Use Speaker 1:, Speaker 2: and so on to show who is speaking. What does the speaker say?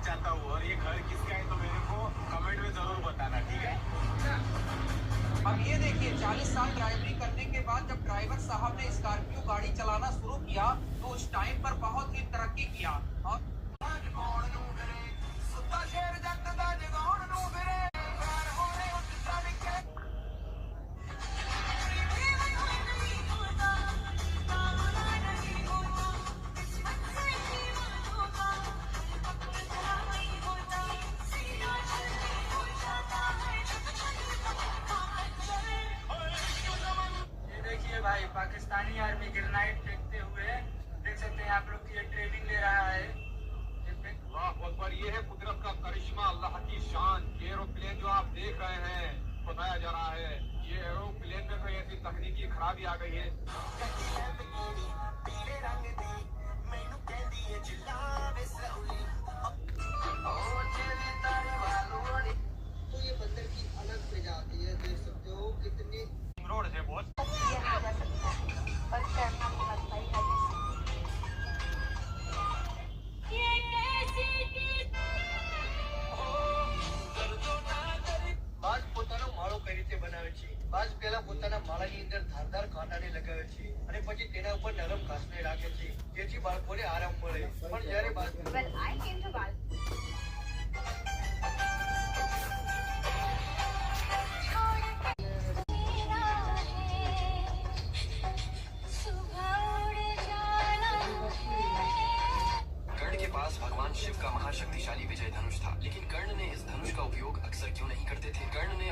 Speaker 1: चाहता हूँ और ये घर किसका है तो मेरे को कमेंट में जरूर बताना, ठीक है।
Speaker 2: अब ये देखिए 40 साल ड्राइवरी करने के बाद जब ड्राइवर साहब ने स्कॉर्पियो गाड़ी चलाना शुरू किया तो उस टाइम पर बहुत ही तरक्की किया और भाई पाकिस्तानी आर्मी ग्रेनाइट फेंकते हुए देख सकते हैं आप लोग की ये ट्रेनिंग ले रहा है।
Speaker 1: ये है कुदरत का करिश्मा, अल्लाह की शान। ये एरोप्लेन जो आप देख रहे हैं बताया जा रहा है ये एरोप्लेन में कोई ऐसी तकनीकी खराबी आ गई है।
Speaker 2: तो ये बंदर की अलग प्रजाति है, देख सकते हो कितनी
Speaker 1: रोड है बहुत।
Speaker 2: બાજ પહેલા પોતાના માળાની અંદર ધારદાર કાંટાને લગાવે છે અને પછી તેના ઉપર નરમ ઘાસને રાખે છે જેથી બાળકોને આરામ મળે। પણ જ્યારે
Speaker 3: Well, I came to Bali.
Speaker 4: कर्ण के पास भगवान शिव का महाशक्तिशाली विजय धनुष था, लेकिन कर्ण ने इस धनुष का उपयोग अक्सर क्यों नहीं करते थे? कर्ण ने